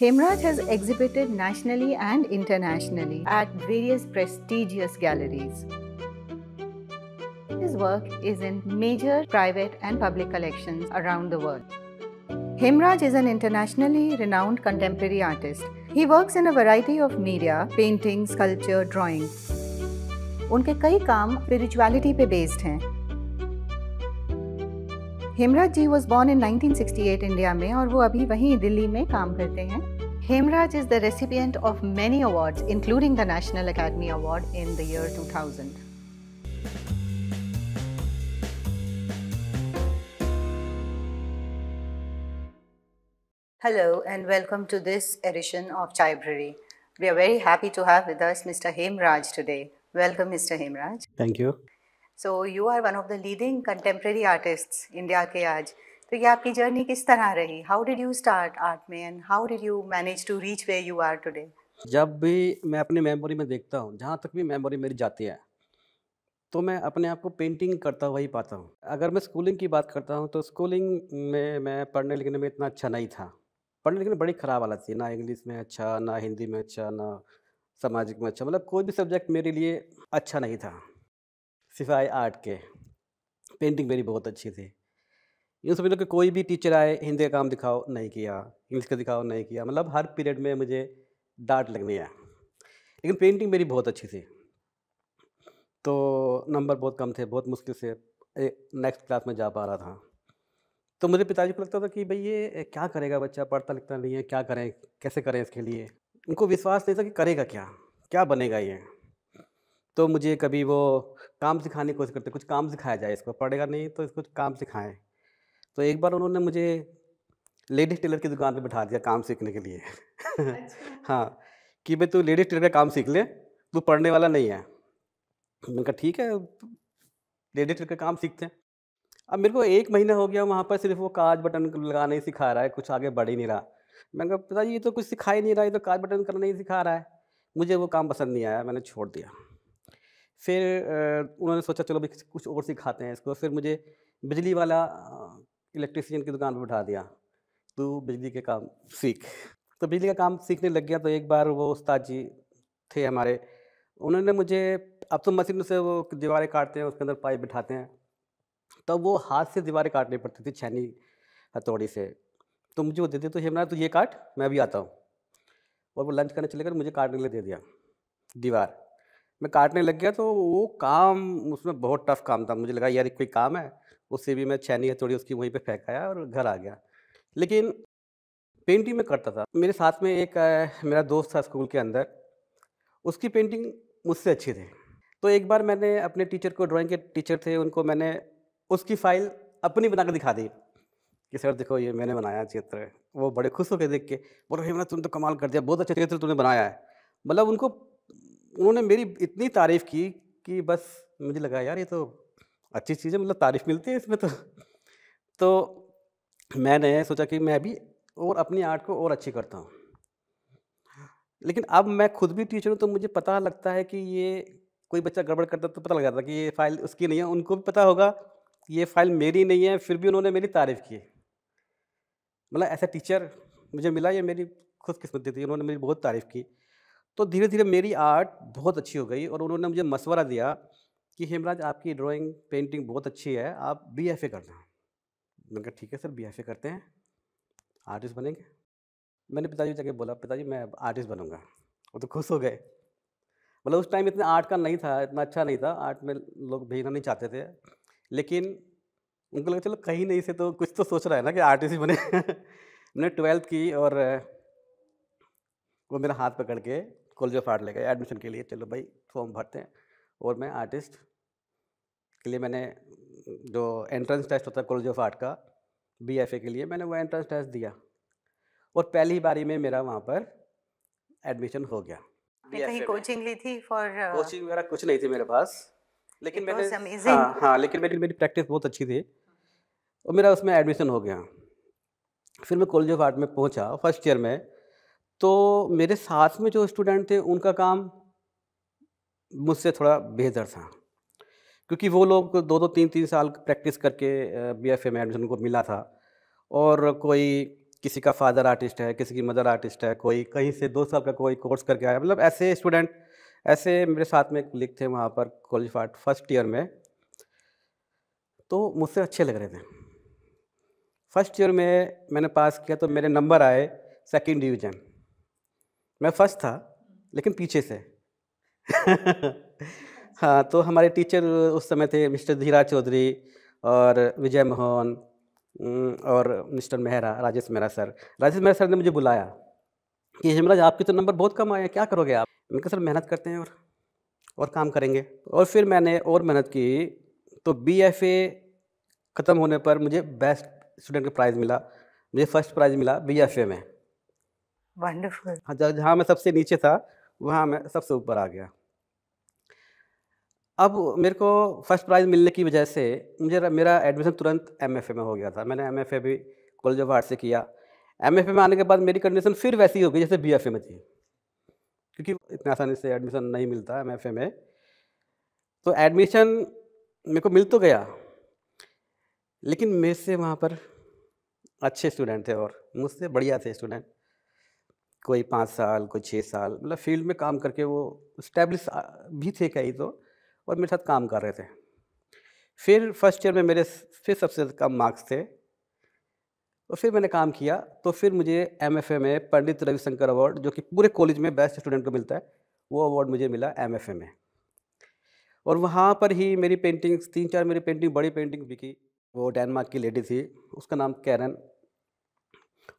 Hemraj has exhibited nationally and internationally at various prestigious galleries. His work is in major private and public collections around the world. Hemraj is an internationally renowned contemporary artist. He works in a variety of media, painting, sculpture, drawing. उनके कई काम spirituality पे based हैं. हेमराज जी was born in 1968 India में और वो अभी वहीं दिल्ली में काम करते हैं. Hemraj is the recipient of many awards, including the National Academy Award in the year 2000. Hello and welcome to this edition of Chaibrary. We are very happy to have with us Mr. Hemraj today. Welcome, Mr. Hemraj. Thank you. So you are one of the leading contemporary artists India के आज. तो ये आपकी journey किस तरह रही? How did you start art में and how did you manage to reach where you are today? जब भी मैं अपनी मेमोरी में देखता हूँ, जहाँ तक भी मेमोरी मेरी जाती है, तो मैं अपने आप को पेंटिंग करता हुआ ही पाता हूँ. अगर मैं स्कूलिंग की बात करता हूँ तो स्कूलिंग में मैं पढ़ने लिखने में इतना अच्छा नहीं था. पढ़ने लिखने में बड़ी ख़राब हालत थी. ना इंग्लिश में अच्छा, ना हिंदी में अच्छा, ना सामाजिक में अच्छा. मतलब कोई भी सब्जेक्ट मेरे लिए अच्छा नहीं था सिवाय आर्ट के. पेंटिंग मेरी बहुत अच्छी थी. यूँ समझ लो कि कोई भी टीचर आए, हिंदी का काम दिखाओ, नहीं किया, इंग्लिश का दिखाओ, नहीं किया. मतलब हर पीरियड में मुझे डांट लगनी है. लेकिन पेंटिंग मेरी बहुत अच्छी थी. तो नंबर बहुत कम थे, बहुत मुश्किल से नेक्स्ट क्लास में जा पा रहा था. तो मुझे पिताजी को लगता था कि भाई ये क्या करेगा बच्चा, पढ़ता लिखता नहीं है, क्या करें, कैसे करें इसके लिए. उनको विश्वास नहीं था कि करेगा क्या, क्या बनेगा ये. तो मुझे कभी वो काम सिखाने की कोशिश करते, कुछ काम सिखाया जाए, इसको पढ़ेगा नहीं तो इसको काम सिखाएं. तो एक बार उन्होंने मुझे लेडीज़ टेलर की दुकान पे बिठा दिया काम सीखने के लिए. हाँ, कि भाई तू लेडीज़ टेलर का काम सीख ले, तू पढ़ने वाला नहीं है. मैंने कहा ठीक है, लेडीज़ टेलर का काम सीखते हैं. अब मेरे को 1 महीना हो गया वहाँ पर, सिर्फ वो काज बटन लगाना ही सिखा रहा है, कुछ आगे बढ़ ही नहीं रहा. मैंने कहा पिताजी ये तो कुछ सिखा ही नहीं रहा, ये तो काज बटन करना ही सिखा रहा है. मुझे वो काम पसंद नहीं आया, मैंने छोड़ दिया. फिर उन्होंने सोचा चलो भाई कुछ और सिखाते हैं इसको. फिर मुझे बिजली वाला इलेक्ट्रीशियन की दुकान पर बिठा दिया, तू बिजली के काम सीख. तो बिजली का काम सीखने लग गया. तो एक बार वो उस्ताद जी थे हमारे, उन्होंने मुझे, अब तो मशीन से वो दीवारें काटते हैं, उसके अंदर पाइप बिठाते हैं, तो वो हाथ से दीवारें काटनी पड़ती थी छेनी हथौड़ी से. तो मुझे वो दे दिया, तो हेमराज तो ये काट, मैं भी आता हूँ. और वो लंच करने चले गए, मुझे काटने के लिए दे दिया दीवार. मैं काटने लग गया. तो वो काम उसमें बहुत टफ काम था. मुझे लगा यार कोई काम है, उससे भी मैं छेनी हथौड़ी उसकी वहीं पे फेंक आया और घर आ गया. लेकिन पेंटिंग में करता था. मेरे साथ में एक मेरा दोस्त था स्कूल के अंदर, उसकी पेंटिंग मुझसे अच्छी थी. तो एक बार मैंने अपने टीचर को, ड्राइंग के टीचर थे उनको, मैंने उसकी फ़ाइल अपनी बना के दिखा दी कि सर देखो ये मैंने बनाया चित्र. वो बड़े खुश हो गए देख के, बोलो हेमराज तुमने तो कमाल कर दिया, बहुत अच्छा चित्र तूने बनाया है. मतलब उन्होंने मेरी इतनी तारीफ़ की कि बस मुझे लगा यार ये तो अच्छी चीज़ है, मतलब तारीफ़ मिलती है इसमें तो मैंने सोचा कि मैं भी और अपनी आर्ट को और अच्छी करता हूँ. लेकिन अब मैं खुद भी टीचर हूँ, तो मुझे पता लगता है कि ये कोई बच्चा गड़बड़ करता तो पता लग जाता कि ये फ़ाइल उसकी नहीं है. उनको भी पता होगा कि ये फ़ाइल मेरी नहीं है, फिर भी उन्होंने मेरी तारीफ़ की. मतलब ऐसा टीचर मुझे मिला, ये मेरी खुशकिस्मती थी. उन्होंने मेरी बहुत तारीफ़ की. तो धीरे-धीरे मेरी आर्ट बहुत अच्छी हो गई और उन्होंने मुझे मशवरा दिया कि हेमराज आपकी ड्राइंग, पेंटिंग बहुत अच्छी है, आप बीएफए करना. मैंने कहा ठीक है सर, बीएफए करते हैं, आर्टिस्ट बनेंगे. मैंने पिताजी को जाके बोला पिताजी मैं आर्टिस्ट बनूंगा. वो तो खुश हो गए. मतलब उस टाइम इतना आर्ट का नहीं था, इतना अच्छा नहीं था, आर्ट में लोग भेजना नहीं चाहते थे. लेकिन उनको लगा चलो कहीं नहीं से तो कुछ तो सोच रहा है ना कि आर्टिस्ट ही बने. मैंने 12th की और वो मेरा हाथ पकड़ के कॉलेज ऑफ आर्ट ले गए एडमिशन के लिए. चलो भाई फॉर्म भरते हैं. और मैं आर्टिस्ट के लिए मैंने जो एंट्रेंस टेस्ट होता है कॉलेज ऑफ आर्ट का बीएफए के लिए, मैंने वो एंट्रेंस टेस्ट दिया और पहली बारी में मेरा वहाँ पर एडमिशन हो गया. कहीं कोचिंग ली थी फॉर? कोचिंग वगैरह कुछ नहीं थी मेरे पास, लेकिन It was मैंने amazing. हाँ लेकिन मेरी प्रैक्टिस बहुत अच्छी थी और मेरा उसमें एडमिशन हो गया. फिर मैं कॉलेज ऑफ आर्ट में पहुँचा फर्स्ट ईयर में. तो मेरे साथ में जो स्टूडेंट थे उनका काम मुझसे थोड़ा बेहतर था, क्योंकि वो लोग 2-2 3-3 साल प्रैक्टिस करके बीएफए में एडमिशन उनको मिला था. और कोई किसी का फादर आर्टिस्ट है, किसी की मदर आर्टिस्ट है, कोई कहीं से 2 साल का कोई कोर्स करके आया, मतलब ऐसे स्टूडेंट, ऐसे मेरे साथ में कलीग थे वहाँ पर college of art first year में, तो मुझसे अच्छे लग रहे थे। फर्स्ट ईयर में मैंने पास किया तो मेरे नंबर आए सेकंड डिवीज़न। मैं फर्स्ट था लेकिन पीछे से। हाँ, तो हमारे टीचर उस समय थे मिस्टर धीराज चौधरी और विजय मोहन, और mister Mehra, Rajesh Mehra sir. Rajesh Mehra sir ने मुझे बुलाया कि हेमराज आपके तो नंबर बहुत कम आए हैं, क्या करोगे आप? मैंने कहा सर मेहनत करते हैं और काम करेंगे। और फिर मैंने और मेहनत की, तो बीएफए ख़त्म होने पर मुझे बेस्ट स्टूडेंट का प्राइज़ मिला। मुझे फर्स्ट प्राइज़ मिला बीएफए में। वंडरफुल। हाँ, जहाँ मैं सबसे नीचे था, वहाँ मैं सबसे ऊपर आ गया। अब मेरे को फर्स्ट प्राइज़ मिलने की वजह से मेरा एडमिशन तुरंत एमएफए में हो गया था। मैंने एमएफए भी कॉलेज ऑफ आर्ट से किया। एमएफए में आने के बाद मेरी कंडीशन फिर वैसी ही हो गई जैसे बीएफए में थी, क्योंकि इतनी आसानी से एडमिशन नहीं मिलता एमएफए में। तो एडमिशन मेरे को मिल तो गया, लेकिन मेरे से वहाँ पर अच्छे स्टूडेंट थे और मुझसे बढ़िया थे स्टूडेंट। कोई 5 साल, कोई 6 साल, मतलब फील्ड में काम करके वो एस्टैब्लिश भी थे कई तो, और मेरे साथ काम कर रहे थे। फिर फर्स्ट ईयर में मेरे फिर सबसे कम मार्क्स थे, और फिर मैंने काम किया, तो फिर मुझे एमएफए में पंडित रविशंकर अवार्ड, जो कि पूरे कॉलेज में बेस्ट स्टूडेंट को मिलता है, वो अवार्ड मुझे मिला एमएफए में। और वहाँ पर ही मेरी पेंटिंग्स 3-4 मेरी पेंटिंग, बड़ी पेंटिंग बिकी। वो डेनमार्क की लेडी थी, उसका नाम कैरन।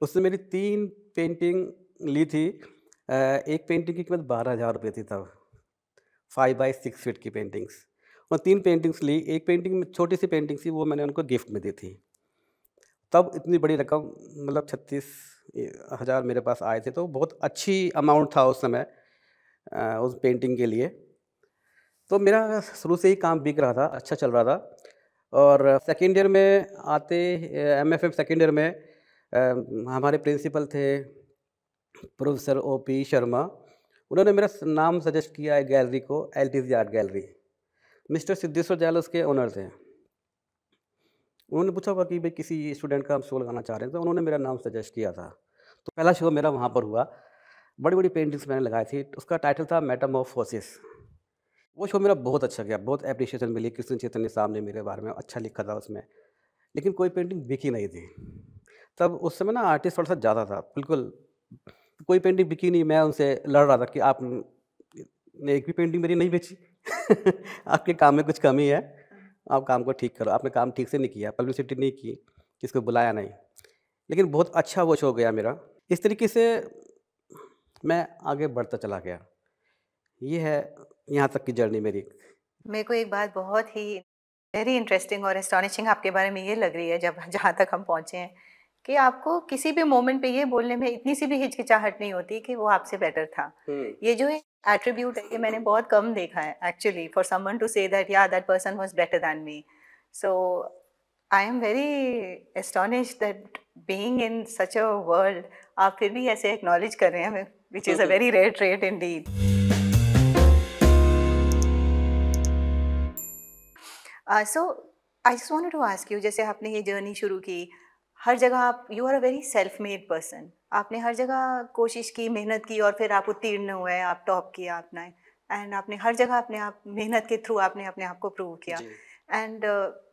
उसने मेरी 3 पेंटिंग ली थी। एक पेंटिंग की कीमत 12,000 रुपये थी तब, 5 बाई 6 फीट की पेंटिंग्स, और 3 पेंटिंग्स ली। एक पेंटिंग में छोटी सी पेंटिंग थी, वो मैंने उनको गिफ्ट में दी थी। तब इतनी बड़ी रकम, मतलब 36,000 मेरे पास आए थे, तो बहुत अच्छी अमाउंट था उस समय उस पेंटिंग के लिए। तो मेरा शुरू से ही काम बिक रहा था, अच्छा चल रहा था। और सेकेंड ईयर में आते, एमएफए सेकेंड ईयर में हमारे प्रिंसिपल थे प्रोफेसर ओपी शर्मा। उन्होंने मेरा नाम सजेस्ट किया है गैलरी को, LTG art gallery. Mister Siddheshwar Dayal उसके ओनर थे। उन्होंने पूछा होगा कि भाई किसी स्टूडेंट का हम शो लगाना चाह रहे हैं, तो उन्होंने मेरा नाम सजेस्ट किया था। तो पहला शो मेरा वहाँ पर हुआ। बड़ी बड़ी पेंटिंग्स मैंने लगाई थी, उसका टाइटल था मेटामॉर्फोसिस। वो शो मेरा बहुत अच्छा गया, बहुत एप्रिशिएशन मिली। कृष्ण चैतन्य साहब ने मेरे बारे में अच्छा लिखा था उसमें, लेकिन कोई पेंटिंग बिकी नहीं थी। तब उस समय ना आर्टिस्ट थोड़ा सा ज़्यादा था, बिल्कुल कोई पेंटिंग बिकी नहीं। मैं उनसे लड़ रहा था कि आप ने एक भी पेंटिंग मेरी नहीं बेची। आपके काम में कुछ कमी है, आप काम को ठीक करो। आपने काम ठीक से नहीं किया, पब्लिसिटी नहीं की, किसको बुलाया नहीं। लेकिन बहुत अच्छा वो शो गया मेरा। इस तरीके से मैं आगे बढ़ता चला गया। ये है यहाँ तक की जर्नी मेरी। मेरे को एक बात बहुत ही वेरी इंटरेस्टिंग और एस्टॉनिशिंग आपके बारे में ये लग रही है, जब जहाँ तक हम पहुँचे हैं, कि आपको किसी भी मोमेंट पे ये बोलने में इतनी सी भी हिचकिचाहट नहीं होती कि वो आपसे बेटर था। ये जो एट्रीब्यूट है, ये मैंने बहुत कम देखा है actually, for someone to say that या that person was better than me. So I am very astonished that being in such a world, आप फिर भी ऐसे एक्नॉलेज कर रहे हैं, which is a very rare trait indeed. So I just wanted to ask you, जैसे आपने ये जर्नी शुरू की, हर जगह आप, you are a very self made person, आपने हर जगह कोशिश की, मेहनत की, और फिर आप उत्तीर्ण हुए, आप टॉप किया आपने, एंड आपने हर जगह अपने आप मेहनत के थ्रू आपने अपने आप को प्रूव किया। जी। एंड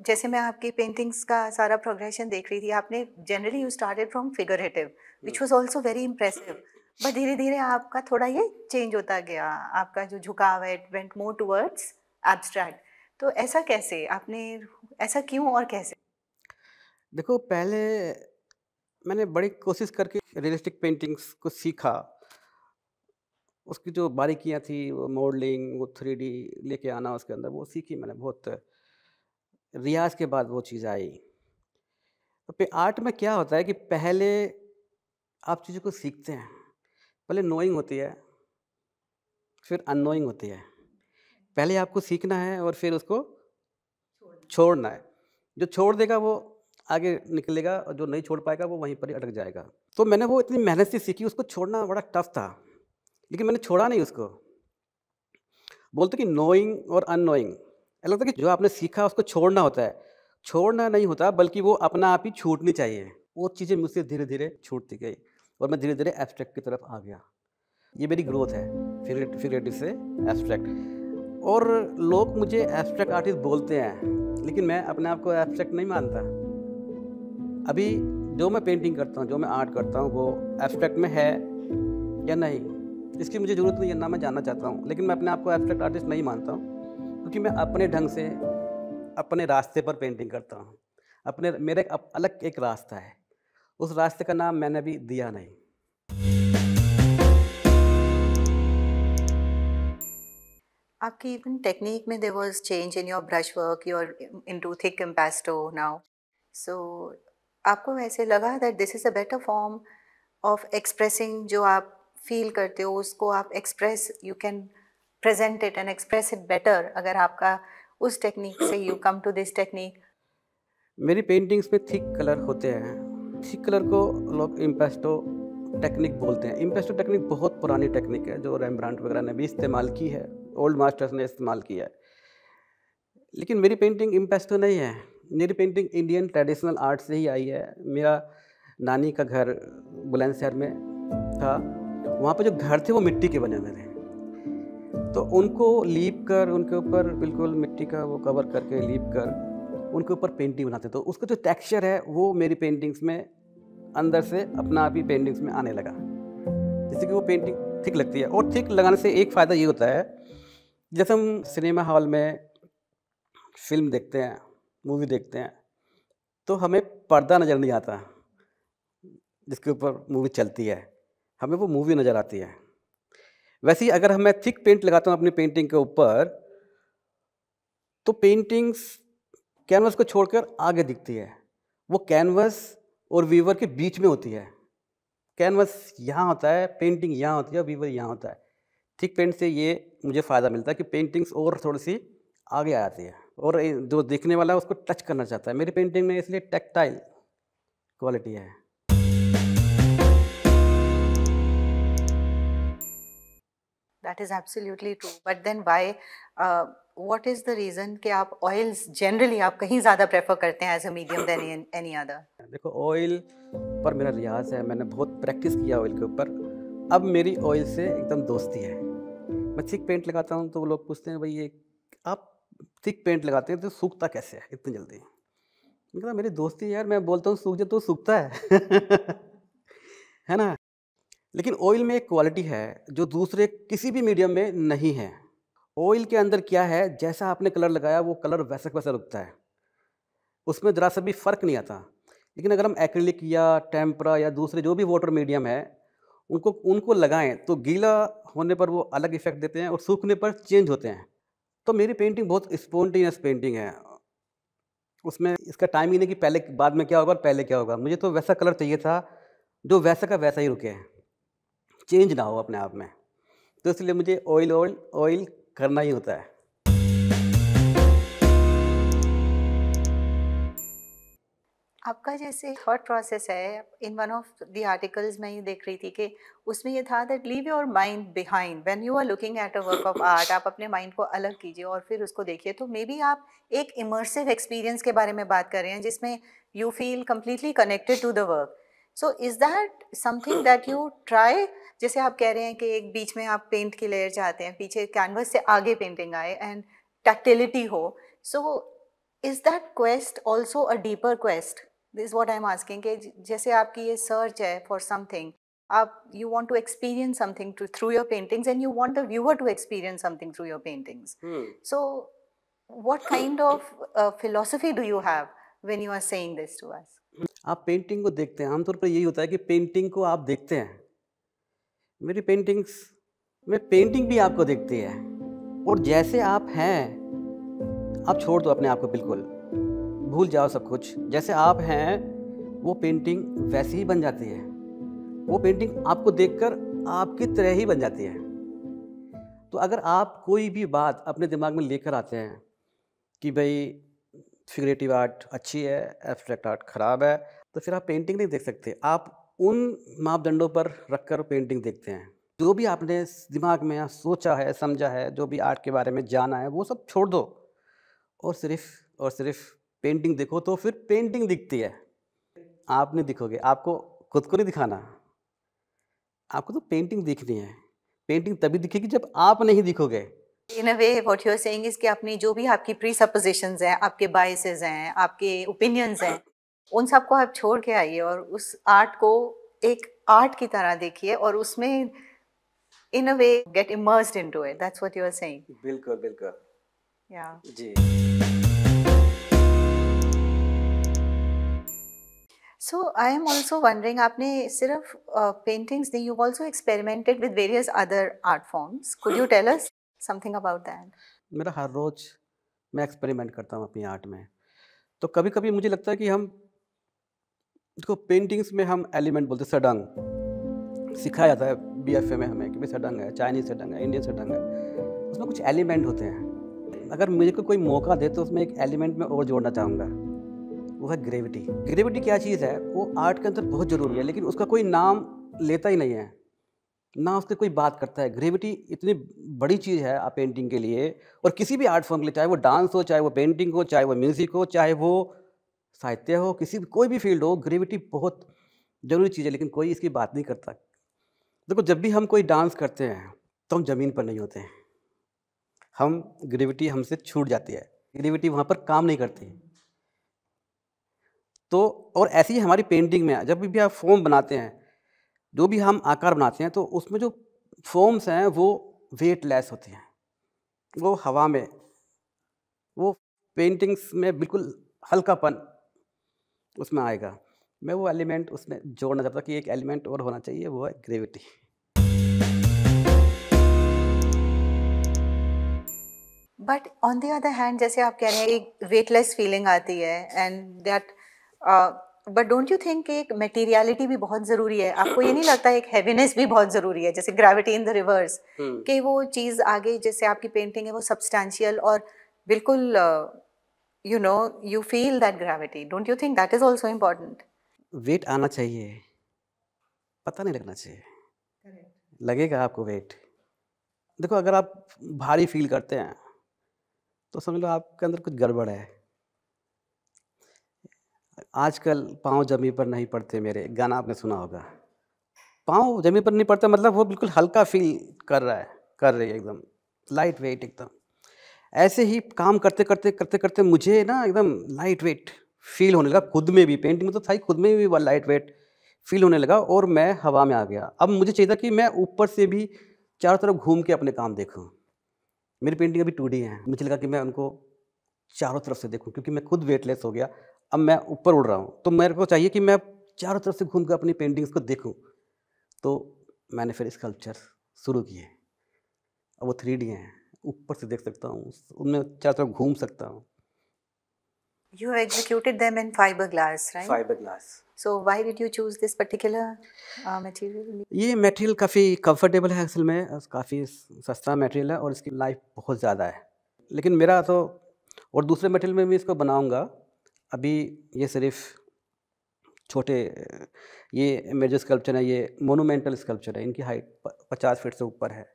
जैसे मैं आपकी पेंटिंग्स का सारा प्रोग्रेशन देख रही थी, आपने generally you started from figurative which was also very impressive, but धीरे धीरे आपका थोड़ा ये चेंज होता गया, आपका जो झुकाव है it went more towards abstract. तो ऐसा कैसे आपने, ऐसा क्यों और कैसे? देखो, पहले मैंने बड़ी कोशिश करके रियलिस्टिक पेंटिंग्स को सीखा। उसकी जो बारीकियाँ थी, वो मॉडलिंग, वो 3D लेके आना उसके अंदर, वो सीखी मैंने बहुत। रियाज़ के बाद वो चीज़ आई। तो पे आर्ट में क्या होता है कि पहले आप चीज़ों को सीखते हैं। पहले नोइंग होती है, फिर अननोइंग होती है। पहले आपको सीखना है और फिर उसको छोड़ना है। जो छोड़ देगा वो आगे निकलेगा, और जो नहीं छोड़ पाएगा वो वहीं पर ही अटक जाएगा। तो मैंने वो इतनी मेहनत से सीखी, उसको छोड़ना बड़ा टफ था, लेकिन मैंने छोड़ा नहीं उसको। बोलते कि नोइंग और अननोइंग, ऐसा लगता है कि जो आपने सीखा उसको छोड़ना होता है। छोड़ना नहीं होता, बल्कि वो अपना आप ही छूटनी चाहिए। वो चीज़ें मुझसे धीरे-धीरे छूटती गई और मैं धीरे-धीरे एब्स्ट्रैक्ट की तरफ आ गया। ये मेरी ग्रोथ है फिगरेटिव से एब्स्ट्रैक्ट। और लोग मुझे एब्स्ट्रैक्ट आर्टिस्ट बोलते हैं, लेकिन मैं अपने आप को एब्स्ट्रैक्ट नहीं मानता। अभी जो मैं पेंटिंग करता हूँ, जो मैं आर्ट करता हूँ, वो एब्स्ट्रैक्ट में है या नहीं, इसकी मुझे ज़रूरत नहीं है, ना मैं जानना चाहता हूँ। लेकिन मैं अपने आप को एब्स्ट्रैक्ट आर्टिस्ट नहीं मानता हूँ, क्योंकि मैं अपने ढंग से, अपने रास्ते पर पेंटिंग करता हूँ। मेरा एक अलग एक रास्ता है, उस रास्ते का नाम मैंने अभी दिया नहीं। आपकी इवन टेक्निक में there was change in your brush work, you are into thick impasto now, so आपको ऐसे लगा that this is a better form of expressing, जो आप फील करते हो उसको आप express, you can present it and express it better अगर आपका उस टेक्निक से you come to this technique? मेरी पेंटिंग्स में थिक कलर होते हैं। थिक कलर को लोग इम्पेस्टो टेक्निक बोलते हैं। इम्पेस्टो टेक्निक बहुत पुरानी टेक्निक है, जो रेम्ब्रांट वगैरह ने भी इस्तेमाल की है, ओल्ड मास्टर्स ने इस्तेमाल किया है। लेकिन मेरी पेंटिंग इम्पेस्टो नहीं है। मेरी पेंटिंग इंडियन ट्रेडिशनल आर्ट से ही आई है। मेरा नानी का घर बुलंदशहर में था। वहाँ पे जो घर थे वो मिट्टी के बने हुए थे, तो उनको लीप कर, उनके ऊपर बिल्कुल मिट्टी का वो कवर करके लीप कर उनके ऊपर पेंटिंग बनाते। तो उसका जो टेक्सचर है वो मेरी पेंटिंग्स में अंदर से अपना आप ही पेंटिंग्स में आने लगा, जिससे कि वो पेंटिंग थिक लगती है। और थिक लगाने से एक फ़ायदा ये होता है, जैसे हम सिनेमा हॉल में फिल्म देखते हैं, मूवी देखते हैं, तो हमें पर्दा नज़र नहीं आता जिसके ऊपर मूवी चलती है, हमें वो मूवी नज़र आती है। वैसे ही अगर मैं थिक पेंट लगाता हूँ अपनी पेंटिंग के ऊपर, तो पेंटिंग्स कैनवस को छोड़कर आगे दिखती है। वो कैनवस और वीवर के बीच में होती है। कैनवस यहाँ होता है, पेंटिंग यहाँ होती है, वीवर यहाँ होता है। थिक पेंट से ये मुझे फ़ायदा मिलता है कि पेंटिंग्स और थोड़ी सी आगे आ जाती है, और जो देखने वाला है उसको टच करना चाहता है। मेरी पेंटिंग में इसलिए टैक्टाइल क्वालिटी है। That is absolutely true. But then why? What is the reason कि आप oils generally आप कहीं ज़्यादा prefer करते हैं as a medium than any other? देखो, ऑयल पर मेरा रियाज है, मैंने बहुत प्रैक्टिस किया ऑयल के ऊपर। अब मेरी ऑयल से एकदम दोस्ती है। मैं थिक पेंट लगाता हूँ तो वो लोग पूछते हैं, भाई ये आप थिक पेंट लगाते हैं तो सूखता कैसे है इतनी जल्दी? मैं कहता मेरी दोस्ती है यार, मैं बोलता हूँ सूख जा तो सूखता है है ना? लेकिन ऑयल में एक क्वालिटी है जो दूसरे किसी भी मीडियम में नहीं है। ऑयल के अंदर क्या है, जैसा आपने कलर लगाया वो कलर वैसा का वैसा रुकता है, उसमें ज़रा सा भी फ़र्क नहीं आता। लेकिन अगर हम एक्रिलिक या टेम्परा या दूसरे जो भी वाटर मीडियम है उनको लगाएं तो गीला होने पर वो अलग इफ़ेक्ट देते हैं और सूखने पर चेंज होते हैं। तो मेरी पेंटिंग बहुत स्पॉन्टेनियस पेंटिंग है। उसमें इसका टाइम ही नहीं कि पहले बाद में क्या होगा और पहले क्या होगा। मुझे तो वैसा कलर चाहिए था जो वैसा का वैसा ही रुके, चेंज ना हो अपने आप में। तो इसलिए मुझे ऑयल करना ही होता है। आपका जैसे थॉट प्रोसेस है, in one of the articles मैं ये देख रही थी कि उसमें ये था that leave your mind behind when you are looking at a work of art. आप अपने माइंड को अलग कीजिए और फिर उसको देखिए। तो मे बी आप एक इमर्सिव एक्सपीरियंस के बारे में बात कर रहे हैं जिसमें you feel completely connected to the work. So is that something that you try? जैसे आप कह रहे हैं कि एक बीच में आप पेंट की लेयर चाहते हैं, पीछे कैनवस से आगे पेंटिंग आए एंड टैक्टिलिटी हो। So is that quest also a deeper quest? This is what I am asking कि जैसे आपकी ये सर्च है फॉर समथिंग, आप you want to experience something through your paintings and you want the viewer to experience something through your paintings. So what kind of philosophy do you have when you are saying this to us? आप painting को देखते हैं, आमतौर पर यही होता है कि पेंटिंग को आप देखते हैं। मेरी पेंटिंग्स में पेंटिंग भी आपको देखती है, और जैसे आप हैं आप छोड़ दो अपने आप को, बिल्कुल भूल जाओ सब कुछ। जैसे आप हैं वो पेंटिंग वैसी ही बन जाती है। वो पेंटिंग आपको देखकर आपकी तरह ही बन जाती है। तो अगर आप कोई भी बात अपने दिमाग में लेकर आते हैं कि भाई फिगरेटिव आर्ट अच्छी है, एब्स्ट्रैक्ट आर्ट ख़राब है, तो फिर आप पेंटिंग नहीं देख सकते। आप उन मापदंडों पर रखकर पेंटिंग देखते हैं। जो भी आपने दिमाग में सोचा है, समझा है, जो भी आर्ट के बारे में जाना है, वो सब छोड़ दो और सिर्फ पेंटिंग देखो, तो फिर पेंटिंग दिखती है। आप नहीं दिखोगे, आपको खुद को नहीं दिखाना, आपको तो पेंटिंग दिखनी है। पेंटिंग तभी दिखेगी जब आप नहीं दिखोगे। In a way what you are saying is कि अपनी जो भी आपकी प्रीसपोजिशंस हैं, आपके बायसेस हैं, आपके ओपिनियंस हैं, उन सबको आप छोड़ के आइए और उस आर्ट को एक आर्ट की तरह देखिए और उसमें in a way get immersed into it. That's what you are saying. बिल्कुल, बिल्कुल। या जी। So I am also wondering, आपने सिर्फ पेंटिंग्स नहीं, you also experimented with various other art forms. Could you tell us something about that? मेरा हर रोज़ मैं एक्सपेरिमेंट करता हूँ अपनी आर्ट में। तो कभी-कभी मुझे लगता है कि हम इसको पेंटिंग्स में हम एलिमेंट बोलते हैं सडंग। सिखाया जाता है बीएफए में हमें कि भाई सडंग है, चाइनीज़ सडंग है, इंडियन सडंग है। उसमें कुछ एलिमेंट होते हैं। अगर मुझे को कोई मौका दे तो उसमें एक एलिमेंट मैं और जोड़ना चाहूँगा, वो है ग्रेविटी। ग्रेविटी क्या चीज़ है? वो आर्ट के अंदर बहुत ज़रूरी है, लेकिन उसका कोई नाम लेता ही नहीं है, ना उसकी कोई बात करता है। ग्रेविटी इतनी बड़ी चीज़ है आप पेंटिंग के लिए और किसी भी आर्ट फॉर्म के लिए, चाहे वो डांस हो, चाहे वो पेंटिंग हो, चाहे वो म्यूज़िक हो, चाहे वो साहित्य हो, किसी भी कोई भी फील्ड हो, ग्रेविटी बहुत ज़रूरी चीज़ है, लेकिन कोई इसकी बात नहीं करता। देखो, जब भी हम कोई डांस करते हैं तो हम ज़मीन पर नहीं होते हैं, हम ग्रेविटी हमसे छूट जाती है, ग्रेविटी वहाँ पर काम नहीं करती। तो और ऐसे ही हमारी पेंटिंग में जब भी आप फॉर्म बनाते हैं, जो भी हम आकार बनाते हैं, तो उसमें जो फॉर्म्स हैं वो वेटलेस होती हैं, वो हवा में, वो पेंटिंग्स में बिल्कुल हल्कापन उसमें आएगा। मैं वो एलिमेंट उसमें जोड़ना चाहता हूँ कि एक एलिमेंट और होना चाहिए, वो है gravity. But on the other hand, जैसे आप कह रहे हैं एक वेटलेस फीलिंग आती है and that, but don't you think कि एक मटेरियलिटी भी बहुत ज़रूरी है? आपको ये नहीं लगता एक हैवीनेस भी बहुत ज़रूरी है, जैसे ग्रेविटी इन द रिवर्स, कि वो चीज़ आगे, जैसे आपकी पेंटिंग है वो सब्सटैंशियल और बिल्कुल you know you feel that gravity? Don't you think that is also important? Weight आना चाहिए, पता नहीं लगना चाहिए। लगेगा आपको वेट। देखो, अगर आप भारी फील करते हैं तो समझ लो आपके अंदर कुछ गड़बड़ है। आजकल पाँव ज़मीन पर नहीं पड़ते मेरे, गाना आपने सुना होगा। पाँव ज़मीन पर नहीं पड़ता मतलब वो बिल्कुल हल्का फ़ील कर रहा है, कर रही है, एकदम लाइट वेट एकदम। ऐसे ही काम करते करते मुझे ना एकदम लाइट वेट फ़ील होने लगा खुद में भी, पेंटिंग में तो था ही, खुद में भी वो लाइट वेट फ़ील होने लगा और मैं हवा में आ गया। अब मुझे चाहिए था कि मैं ऊपर से भी चारों तरफ घूम के अपने काम देखूँ। मेरी पेंटिंग अभी 2D है, मुझे लगा कि मैं उनको चारों तरफ से देखूँ, क्योंकि मैं खुद वेटलेस हो गया, अब मैं ऊपर उड़ रहा हूँ, तो मेरे को चाहिए कि मैं चारों तरफ से घूम कर अपनी पेंटिंग्स को देखूँ। तो मैंने फिर स्कल्पचर शुरू किए। अब वो 3D हैं, ऊपर से देख सकता हूँ, उनमें चारों तरफ घूम सकता हूँ। You have executed them in fiberglass, right? Fibre glass. So why did you choose this particular material? ये मटेरियल काफ़ी कंफर्टेबल है असल में, काफ़ी सस्ता मटेरियल है और इसकी लाइफ बहुत ज़्यादा है। लेकिन मेरा तो, और दूसरे मटेरियल में भी इसको बनाऊँगा। अभी ये सिर्फ़ छोटे, ये मेरे जो स्कल्पचर है ये मोनूमेंटल स्कल्पचर है, इनकी हाइट 50 फीट से ऊपर है।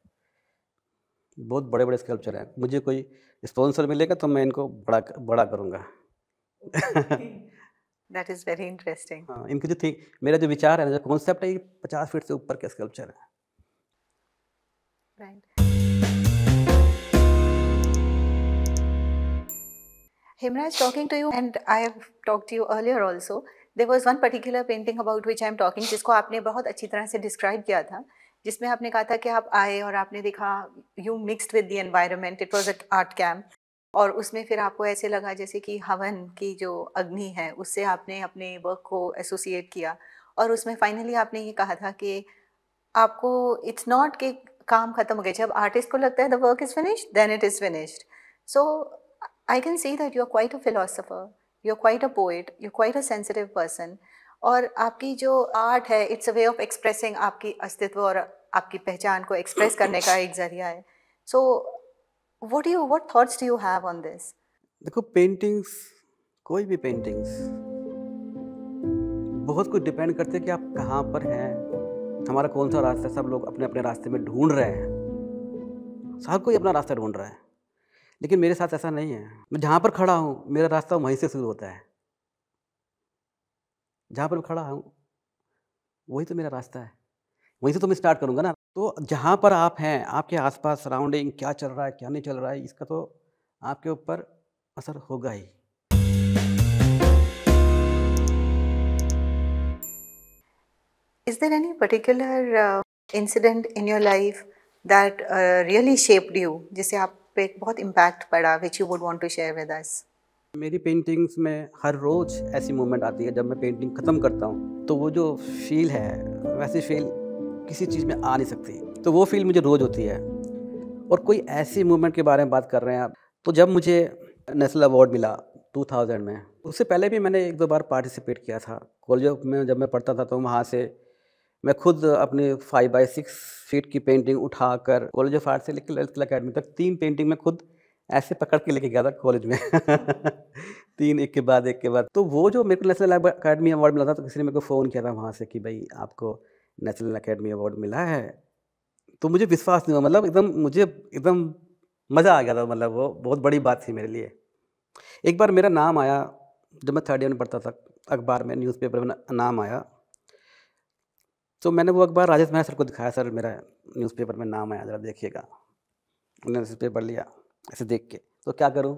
बहुत बड़े-बड़े स्कल्पचर हैं। मुझे कोई स्पॉन्सर मिलेगा तो मैं इनको बड़ा बड़ा करूँगा। That is very interesting. हाँ, इनकी जो थी, मेरा जो विचार है ना, जो कॉन्सेप्ट है, ये 50 फीट से ऊपर के स्कल्पचर है। Right. Himraj, talking to you, and I have talked to you earlier also. There was one particular painting about which I am talking, जिसको आपने बहुत अच्छी तरह से describe किया था, जिसमें आपने कहा था कि आप आए और आपने देखा, you mixed with the environment. It was an art camp. और उसमें फिर आपको ऐसे लगा जैसे कि हवन की जो अग्नि है उससे आपने अपने वर्क को एसोसिएट किया, और उसमें फाइनली आपने ये कहा था कि आपको इट्स नॉट कि काम खत्म हो गया, जब आर्टिस्ट को लगता है the work is finished then it is finished. So I can see that you are quite a philosopher, you are quite a poet, you are quite a sensitive person, और आपकी जो आर्ट है it's a way of expressing आपकी अस्तित्व और आपकी पहचान को एक्सप्रेस करने का एक जरिया है। सो what thoughts do you have on this? देखो, पेंटिंग्स, कोई भी पेंटिंग्स, बहुत कुछ डिपेंड करते हैं कि आप कहाँ पर हैं, हमारा कौन सा रास्ता है। सब लोग अपने-अपने रास्ते में ढूँढ रहे हैं, हर कोई अपना रास्ता ढूँढ रहा है, लेकिन मेरे साथ ऐसा नहीं है। मैं जहाँ पर खड़ा हूँ, मेरा रास्ता वहीं से शुरू होता है। जहाँ पर मैं खड़ा हूँ वही तो मेरा रास्ता है, वहीं से तो मैं स्टार्ट करूँगा ना। तो जहाँ पर आप हैं, आपके आस-पास सराउंडिंग क्या चल रहा है, क्या नहीं चल रहा है, इसका तो आपके ऊपर असर होगा ही। Is there any particular incident in your life that really shaped you, जिससे आप पे एक बहुत impact पड़ा, which you would want to share with us? मेरी पेंटिंग्स में हर रोज़ ऐसी मोमेंट आती है जब मैं पेंटिंग ख़त्म करता हूँ, तो वो जो फ़ील है, वैसी फ़ील किसी चीज़ में आ नहीं सकती। तो वो फ़ील मुझे रोज़ होती है। और कोई ऐसी मूवमेंट के बारे में बात कर रहे हैं आप, तो जब मुझे नेशनल अवार्ड मिला 2000 में, उससे पहले भी मैंने 1-2 बार पार्टिसिपेट किया था। कॉलेज में जब मैं पढ़ता था तो वहाँ से मैं खुद अपनी 5 बाय 6 फीट की पेंटिंग उठाकर कॉलेज ऑफ आर्ट से लेकर ललित अकेडमी तक 3 पेंटिंग मैं खुद ऐसे पकड़ के लेके गया था कॉलेज में। 3 एक के बाद एक के बाद। तो वो जो मेरे को नेशनल अकेडमी अवार्ड मिला था, तो किसी ने मेरे को फ़ोन किया था वहाँ से कि भई आपको नेशनल अकेडमी अवार्ड मिला है। तो मुझे विश्वास नहीं हुआ, मतलब एकदम मज़ा आ गया था, मतलब वो बहुत बड़ी बात थी मेरे लिए। एक बार मेरा नाम आया, जब मैं 3rd ईयर में पढ़ता था, अखबार में, न्यूज़पेपर में नाम आया, तो मैंने वो अखबार राजेश मेहरा सर को दिखाया, सर मेरा न्यूज़पेपर में नाम आया, ज़रा देखिएगा। उन्होंने न्यूज़पेपर लिया, ऐसे देख के, तो क्या करूँ?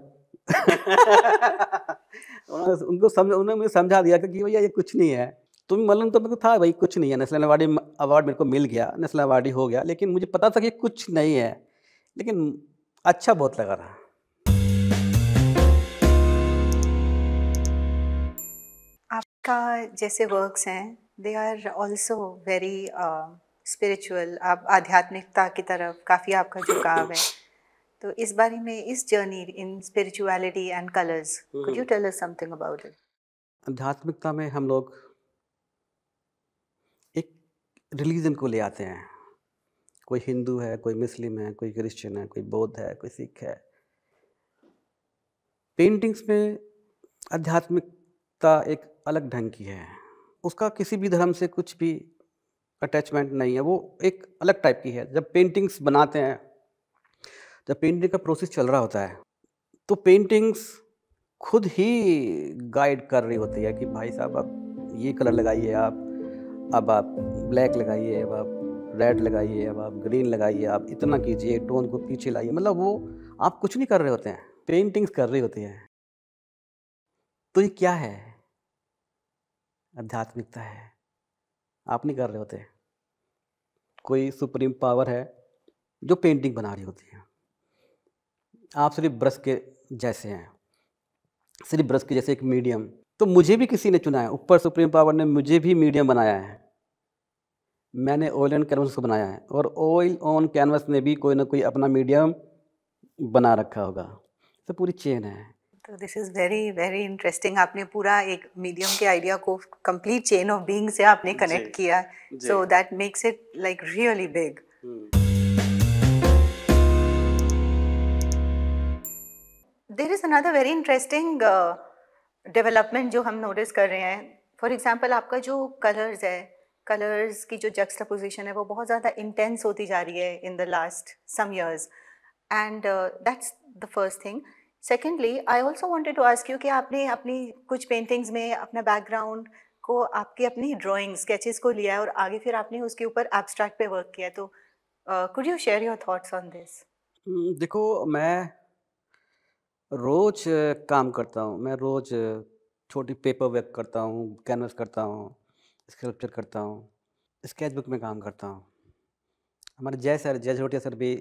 उन्होंने मुझे समझा दिया कि भैया ये कुछ नहीं है। तो मालूम तो मेरे को था भाई कुछ नहीं है, नेशनल अवार्ड मेरे को मिल गया, नेशनल अवार्ड ही हो गया, लेकिन मुझे पता था कि कुछ नहीं है, लेकिन अच्छा बहुत लगा था। आपका जैसे वर्क्स हैं, they are also very spiritual, आप आध्यात्मिकता की तरफ काफ़ी आपका झुकाव है। तो इस बारे में, इस journey in spirituality and colours, could you tell us something about it? आध्यात्मिकता में हम लोग एक रिलीजन को ले आते हैं। कोई हिंदू है, कोई मुस्लिम है, कोई क्रिश्चियन है, कोई बौद्ध है, कोई सिख है। पेंटिंग्स में आध्यात्मिकता एक अलग ढंग की है। उसका किसी भी धर्म से कुछ भी अटैचमेंट नहीं है, वो एक अलग टाइप की है। जब पेंटिंग्स बनाते हैं, जब पेंटिंग का प्रोसेस चल रहा होता है, तो पेंटिंग्स खुद ही गाइड कर रही होती है कि भाई साहब अब ये कलर लगाइए आप, अब आप ब्लैक लगाइए, अब आप रेड लगाइए, अब आप ग्रीन लगाइए, आप इतना कीजिए, टोन को पीछे लाइए। मतलब वो आप कुछ नहीं कर रहे होते हैं, पेंटिंग्स कर रही होती हैं। तो ये क्या है? आध्यात्मिकता है। आप नहीं कर रहे होते, कोई सुप्रीम पावर है जो पेंटिंग बना रही होती है। आप सिर्फ ब्रश के जैसे हैं, सिर्फ ब्रश के जैसे एक मीडियम। तो मुझे भी किसी ने चुना है, ऊपर सुप्रीम पावर ने मुझे भी मीडियम बनाया है। मैंने ऑयल ऑन कैनवस को बनाया है, और ऑयल ऑन कैनवस ने भी कोई ना कोई अपना मीडियम बना रखा होगा। तो पूरी चेन है। तो this is very very interesting. आपने पूरा एक मीडियम के आइडिया को कंप्लीट चेन ऑफ बीइंग से आपने कनेक्ट किया, so that makes it like really big. There is another very interesting development जो हम नोटिस कर रहे हैं। फॉर एग्जांपल, आपका जो कलर्स है, कलर्स की जो जक्सटापोजिशन है, वो बहुत ज़्यादा इंटेंस होती जा रही है in the last some years, and that's the first thing. Secondly, I also wanted to ask you कि आपने अपनी कुछ पेंटिंग्स में अपना बैकग्राउंड को, आपकी अपनी ड्राइंग स्केचेस को लिया है और आगे फिर आपने उसके ऊपर एब्स्ट्रैक्ट पे वर्क किया है। तो could you share your thoughts on this? देखो, मैं रोज़ काम करता हूँ। मैं रोज़ छोटी पेपर वर्क करता हूँ, कैनवस करता हूँ, स्कल्पचर करता हूँ, स्केचबुक में काम करता हूँ। हमारे जय झोटिया सर भी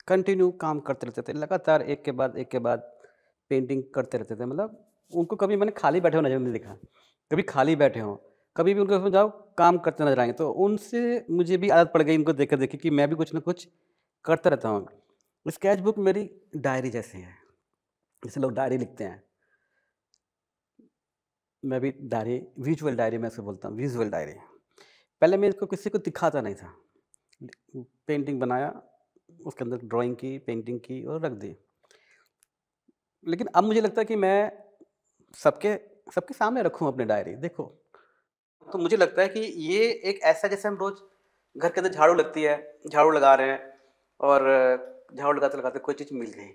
कंटिन्यू काम करते रहते थे, लगातार एक के बाद पेंटिंग करते रहते थे। मतलब उनको कभी मैंने खाली बैठे हुए नज़र नहीं देखा, कभी खाली बैठे हों, कभी भी उनको जाओ काम करते नजर आएंगे। तो उनसे मुझे भी आदत पड़ गई उनको देख देखी कि मैं भी कुछ ना कुछ करता रहता हूँ। स्केचबुक मेरी डायरी जैसी है, जैसे लोग डायरी लिखते हैं, मैं भी डायरी, विजुअल डायरी मैं इसको बोलता हूँ, विजुअल डायरी। पहले मैं इसको किसी को दिखाता नहीं था, पेंटिंग बनाया, उसके अंदर ड्राइंग की, पेंटिंग की और रख दी। लेकिन अब मुझे लगता है कि मैं सबके सबके सामने रखूँ अपनी डायरी, देखो। तो मुझे लगता है कि ये एक ऐसा, जैसे हम रोज़ घर के अंदर झाड़ू लगती है, झाड़ू लगा रहे हैं, और झाड़ू लगाते लगाते कोई चीज़ मिल गई,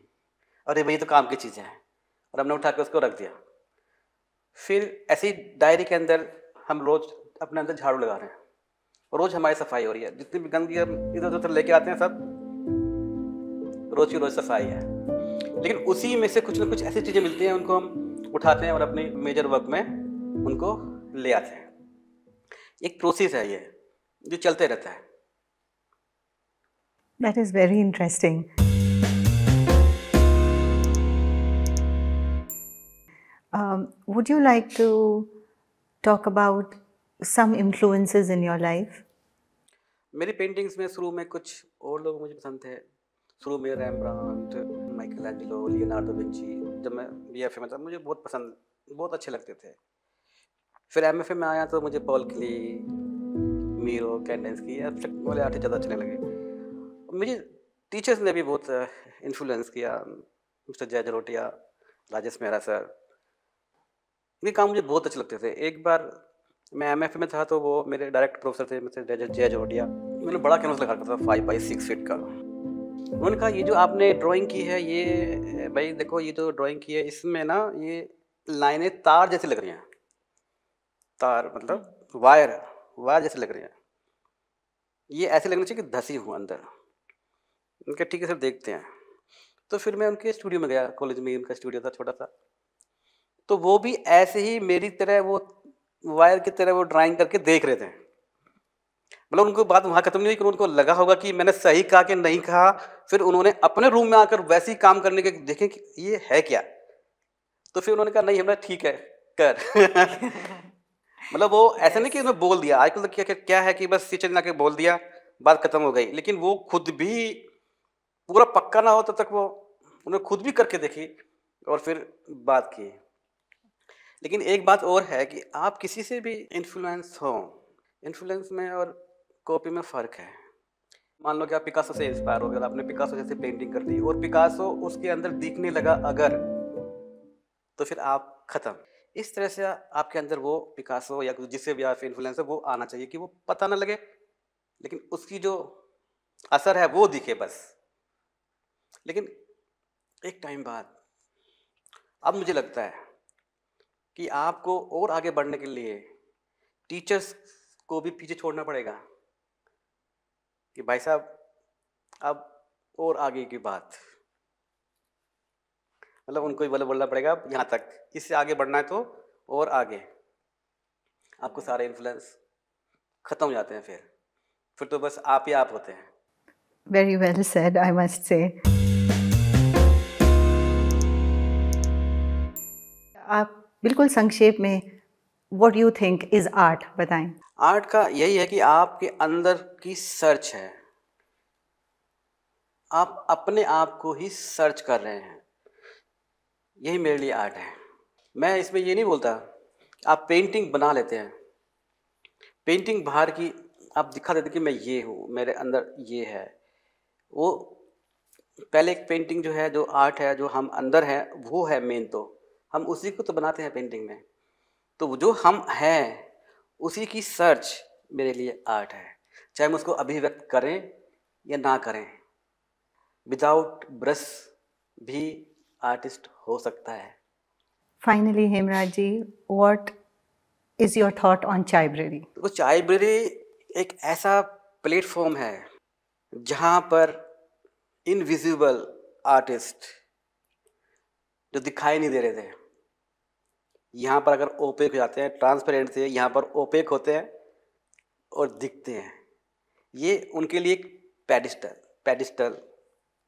अरे भाई ये तो काम की चीज़ है, और हमने उठा के उसको रख दिया। फिर ऐसी डायरी के अंदर हम रोज़ अपने अंदर झाड़ू लगा रहे हैं, रोज़ हमारी सफाई हो रही है, जितनी भी गंदगी हम इधर उधर लेके आते हैं सब रोज़ की रोज़ सफाई है। लेकिन उसी में से कुछ ना कुछ ऐसी चीज़ें मिलती हैं, उनको हम उठाते हैं और अपनी मेजर वर्क में उनको ले आते हैं। एक प्रोसेस है ये जो चलते रहता है। That is very interesting. Would you like to talk about some influences in your life? मेरी पेंटिंग्स में शुरू में कुछ और लोग मुझे पसंद थे। शुरू में रैम्ब्रांट, माइकल एंजेलो, लियोनार्डो विंची, जब मैं बीएफए में था मुझे बहुत अच्छे लगते थे। फिर एमएफए में आया तो मुझे पॉल क्ली, मीरो, कैंडेंस्की एब्स्ट्रैक्ट वाले आर्टिस्ट ज़्यादा अच्छे लगे। मुझे टीचर्स ने भी बहुत इन्फ्लुएंस किया, मिस्टर जय जलोटिया, राजेश मेहरा सर, ये काम मुझे बहुत अच्छे लगते थे। एक बार मैं एमएफए में था तो वो मेरे डायरेक्ट प्रोफेसर थे मिस्टर जय जलोटिया, उन्होंने बड़ा कैनवस लगा रखा था 5 बाई 6 फीट का। उन्होंने कहा ये जो आपने ड्राइंग की है ये भाई देखो, ये जो ड्राइंग की है इसमें ना ये लाइनें तार जैसी लग रही हैं, तार मतलब वायर जैसे लग रही हैं, ये ऐसे लगना चाहिए कि धसी हूँ अंदर। उनके ठीक है सर देखते हैं। तो फिर मैं उनके स्टूडियो में गया, कॉलेज में उनका स्टूडियो था छोटा सा, तो वो भी ऐसे ही मेरी तरह वो वायर की तरह वो ड्राइंग करके देख रहे थे। मतलब उनको बात वहाँ खत्म नहीं हुई कि उनको लगा होगा कि मैंने सही कहा कि नहीं कहा। फिर उन्होंने अपने रूम में आकर वैसे ही काम करने के देखें कि ये है क्या, तो फिर उन्होंने कहा नहीं हमरा ठीक है कर मतलब वो ऐसा नहीं कि उन्होंने बोल दिया, आजकल तो क्या है कि बस किचन आके बोल दिया, बात खत्म हो गई। लेकिन वो खुद भी पूरा पक्का ना हो तब तक वो उन्होंने खुद भी करके देखी और फिर बात की। लेकिन एक बात और है कि आप किसी से भी इन्फ्लुएंस हो, इन्फ्लुएंस में और कॉपी में फ़र्क है। मान लो कि आप पिकासो से इंस्पायर हो गए, आपने पिकासो जैसे पेंटिंग कर दी और पिकासो उसके अंदर दिखने लगा अगर, तो फिर आप ख़त्म। इस तरह से आपके अंदर वो पिकासो या जिससे भी आप इन्फ्लुएंस है वो आना चाहिए कि वो पता ना लगे, लेकिन उसकी जो असर है वो दिखे बस। लेकिन एक टाइम बाद अब मुझे लगता है कि आपको और आगे बढ़ने के लिए टीचर्स को भी पीछे छोड़ना पड़ेगा कि भाई साहब अब और आगे की बात, मतलब उनको ही बोलना पड़ेगा यहाँ तक, इससे आगे बढ़ना है तो और आगे। आपको सारे इन्फ्लुएंस ख़त्म हो जाते हैं, फिर तो बस आप ही आप होते हैं। Very well said, I must say. आप बिल्कुल संक्षेप में What do you think is art बताएं। आर्ट का यही है कि आपके अंदर की सर्च है, आप अपने आप को ही सर्च कर रहे हैं, यही मेरे लिए आर्ट है। मैं इसमें ये नहीं बोलता आप पेंटिंग बना लेते हैं, पेंटिंग बाहर की आप दिखा देते कि मैं ये हूँ, मेरे अंदर ये है। वो पहले एक पेंटिंग जो है, जो आर्ट है, जो हम अंदर है वो है मेन, तो हम उसी को तो बनाते हैं पेंटिंग में। तो जो हम हैं उसी की सर्च मेरे लिए आर्ट है, चाहे हम उसको अभिव्यक्त करें या ना करें। विदाउट ब्रश भी आर्टिस्ट हो सकता है। Finally, Hemraj ji, what is your thought on Chaibrary? तो चाइब्रेरी एक ऐसा प्लेटफॉर्म है जहाँ पर इनविजिबल आर्टिस्ट जो दिखाई नहीं दे रहे थे, यहाँ पर अगर ओपेक हो जाते हैं, ट्रांसपेरेंट थे, यहाँ पर ओपेक होते हैं और दिखते हैं। ये उनके लिए एक पेडिस्टल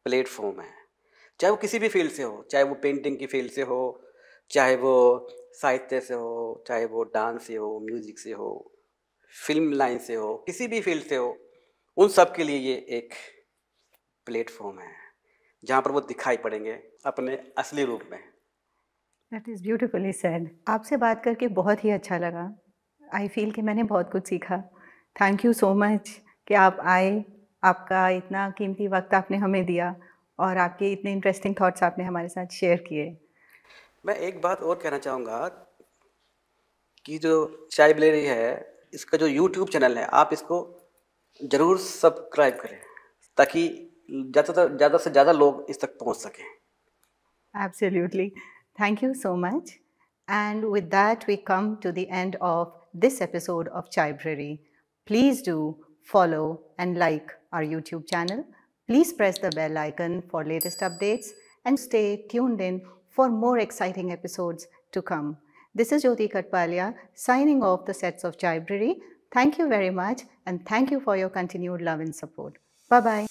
प्लेटफॉर्म है, चाहे वो किसी भी फील्ड से हो, चाहे वो पेंटिंग की फील्ड से हो, चाहे वो साहित्य से हो, चाहे वो डांस से हो, म्यूज़िक से हो, फिल्म लाइन से हो, किसी भी फील्ड से हो, उन सब के लिए ये एक प्लेटफॉर्म है जहाँ पर वो दिखाई पड़ेंगे अपने असली रूप में। That is beautifully said. आपसे बात करके बहुत ही अच्छा लगा। आई फील कि मैंने बहुत कुछ सीखा। थैंक यू सो मच कि आप आए, आपका इतना कीमती वक्त आपने हमें दिया और आपके इतने इंटरेस्टिंग थॉट्स आपने हमारे साथ शेयर किए। मैं एक बात और कहना चाहूँगा कि जो चाइब्रेरी है, इसका जो यूट्यूब चैनल है, आप इसको ज़रूर सब्सक्राइब करें ताकि ज़्यादा से ज़्यादा लोग इस तक पहुँच सकें। Absolutely. Thank you so much. And with that, we come to the end of this episode of Chibrary. Please do follow and like our YouTube channel. Please press the bell icon for latest updates and stay tuned in for more exciting episodes to come. This is Jyoti Katpalia signing off the sets of Chibrary. Thank you very much and thank you for your continued love and support. Bye-bye.